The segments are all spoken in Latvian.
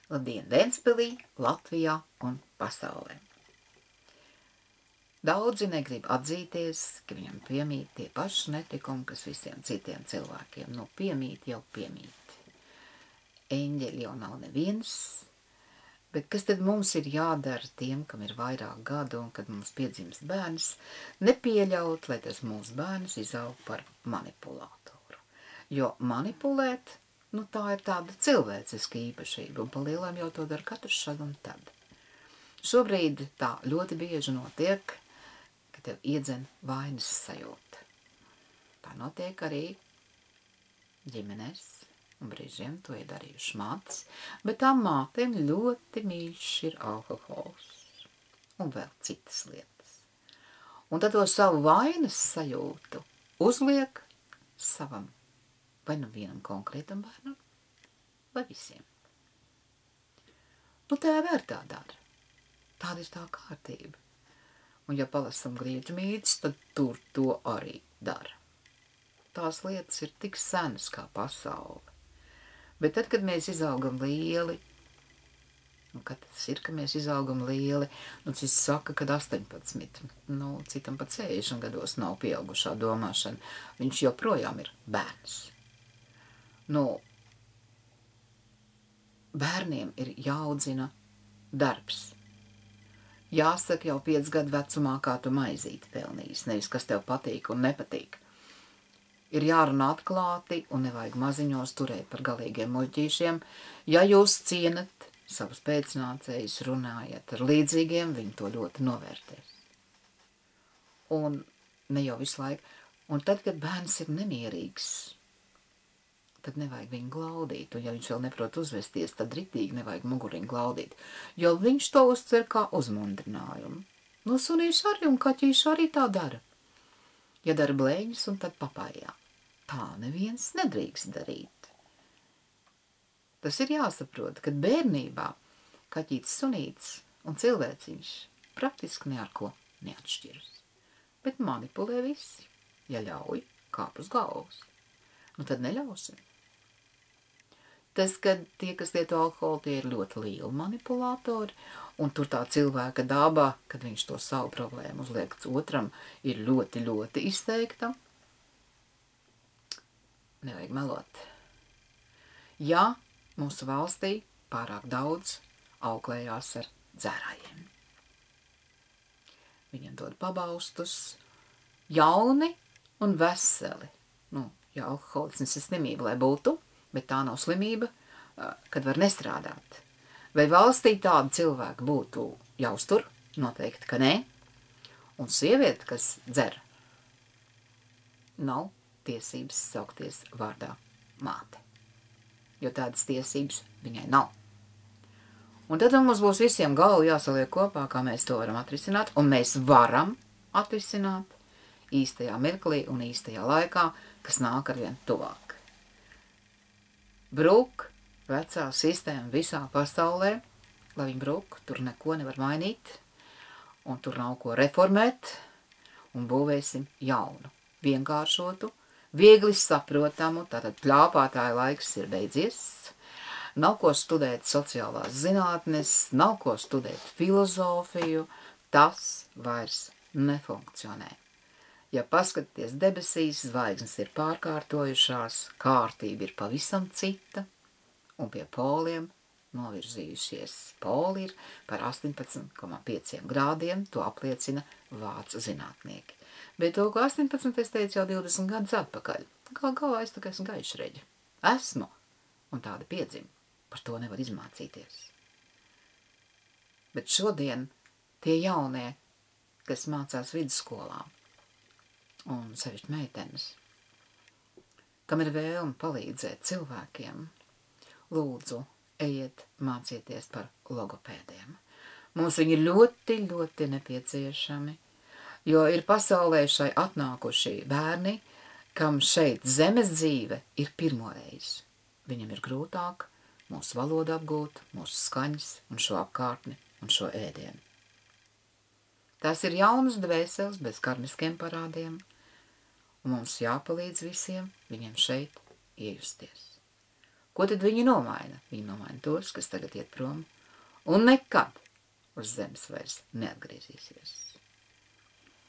Labdien Ventspilī, Latvijā un pasaulē. Daudzi negrib atzīties, ka viņam piemīt tie paši netikumi, kas visiem citiem cilvēkiem. Nu, piemīt jau piemīt. Eņģeļi jau nav neviens, bet kas tad mums ir jādara tiem, kam ir vairāk gadu un kad mums piedzimst bērns, nepieļaut, lai tas mūsu bērns izaug par manipulātoru. Jo manipulēt, tā ir tāda cilvēciska īpašība, un pa lielām jau to dara katrs šad un tad. Šobrīd tā ļoti bieži notiek, ka tev iedzen vainas sajūta. Tā notiek arī ģimenēs, un brīžiem to ir darījuši mātes, bet tām mātēm ļoti mīļš ir alkohols un vēl citas lietas. Un tad to savu vainas sajūtu uzliek savam vai nu vienam konkrētam bērnam, vai visiem. Tēvi tā dara. Tāda ir tā kārtība. Un ja palasam grieķu mītus, tad tur to arī dara. Tās lietas ir tik senas kā pasaule. Bet tad, kad mēs izaugam lieli, un kad tas ir, ka mēs izaugam lieli, cits saka, kad 18, citam pat 60 gados nav pieaugušā domāšana, viņš joprojām ir bērns. Bērniem ir jāaudzina darbs. Jāsaka jau 5 gadu vecumā, kā tu maizīti pelnījis, nevis kas tev patīk un nepatīk. Ir jārunā atklāti un nevajag maziņos turēt par galīgiem muļķīšiem. Ja jūs cienat savus pēcnācējus, runājat ar līdzīgiem, viņi to ļoti novērtēs. Un ne jau visu laiku. Un tad, kad bērns ir nemierīgs, tad nevajag viņu glaudīt, un ja viņš vēl neprot uzvesties, tad ritīgi nevajag muguriņu glaudīt, jo viņš to uztver kā uzmundrinājumu. Sunīši arī un kaķīši arī tā dara. Ja dara blēņas, un tad papājā. Tā neviens nedrīkst darīt. Tas ir jāsaprot, ka bērnībā kaķītis, sunītis un cilvēciņš praktiski ne ar ko neatšķiras. Bet manipulē visi. Ja ļauj, kāp uz galvas. Tad neļausim. Tas, kad tie, kas lieto alkoholu, tie ir ļoti lieli manipulātori, un tur tā cilvēka dabā, kad viņš to savu problēmu uzliek otram, ir ļoti, ļoti izteikta. Nevajag melot. Ja mūsu valstī pārāk daudz auklējās ar dzērājiem. Viņiem dod pabalstus, jauni un veseli. Ja alkoholisms ir slimība, lai būtu, bet tā nav slimība, kad var nestrādāt. Vai valstī tādi cilvēki būtu jāuztur? Noteikti, ka nē. Un sieviete, kas dzer, nav tiesības saukties vārdā māte. Jo tādas tiesības viņai nav. Un tad mums būs visiem galvu jāsaliek kopā, kā mēs to varam atrisināt, un mēs varam atrisināt īstajā mirklī un īstajā laikā, kas nāk arvien tuvāk. Brūk vecā sistēma visā pasaulē, lai viņi brūk, tur neko nevar mainīt, un tur nav ko reformēt, un būvēsim jaunu, vienkāršotu, viegli saprotamu, tātad pļāpātāja laiks ir beidzies, nav ko studēt sociālās zinātnes, nav ko studēt filozofiju, tas vairs nefunkcionē. Ja paskaties debesīs, zvaigznes ir pārkārtojušās, kārtība ir pavisam cita, un pie poliem novirzījušies. Poli ir par 18,5 grādiem, to apliecina vācu zinātnieki. Bet to, ko 18, es teicu jau 20 gadus atpakaļ. Galvā es tā kā esmu gaišreģi. Esmu, un tāda piedzima. Par to nevar izmācīties. Bet šodien tie jaunie, kas mācās vidusskolā, un sevišķi meitenes, kam ir vēlme palīdzēt cilvēkiem, lūdzu, ejiet mācieties par logopēdiem. Mums viņi ļoti, ļoti nepieciešami, jo ir pasaulē šai atnākuši bērni, kam šeit zemes dzīve ir pirmoreiz. Viņam ir grūtāk mūsu valodu apgūt, mūsu skaņas un šo apkārtni un šo ēdienu. Tās ir jaunas dvēseles bez karmiskiem parādiem, un mums jāpalīdz visiem viņiem šeit iejusties. Ko tad viņi nomaina? Viņi nomaina tos, kas tagad iet prom un nekad uz zemes vairs neatgriezīsies.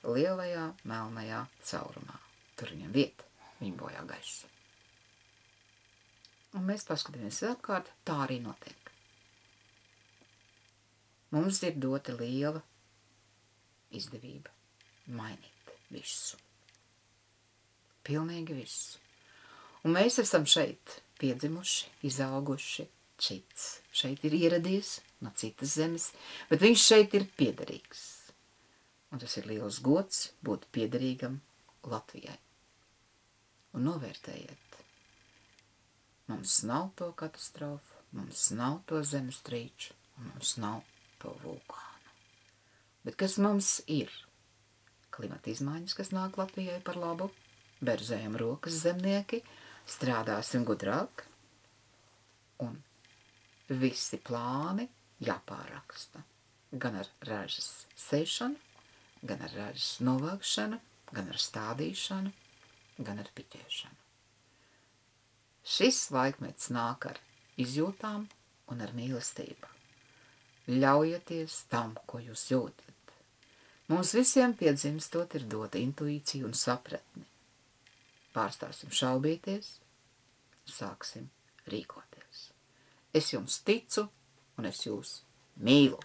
Lielajā melnajā caurumā. Tur viņam vieta, viņi bojā gaisu. Un mēs paskatāmies apkārt, tā arī notiek. Mums ir dota liela izdevība mainīt visu. Pilnīgi visu. Un mēs esam šeit piedzimuši, izauguši, cits šeit ir ieradies no citas zemes, bet viņš šeit ir piederīgs. Un tas ir liels gods būt piederīgam Latvijai. Un novērtējiet. Mums nav to katastrofu, mums nav to zemestrīču, un mums nav to vulkānu. Bet kas mums ir? Klimata izmaiņas, kas nāk Latvijai par labu, berzējam rokas zemnieki, strādāsim gudrāk, un visi plāni jāpāraksta. Gan ar ražas sēšanu, gan ar ražas novākšanu, gan ar stādīšanu, gan ar piķēšanu. Šis laikmets nāk ar izjūtām un ar mīlestību. Ļaujieties tam, ko jūs jūtat. Mums visiem piedzimstot ir dota intuīcija un sapratni. Pārstāsim šaubīties, sāksim rīkoties. Es jums ticu un es jūs mīlu.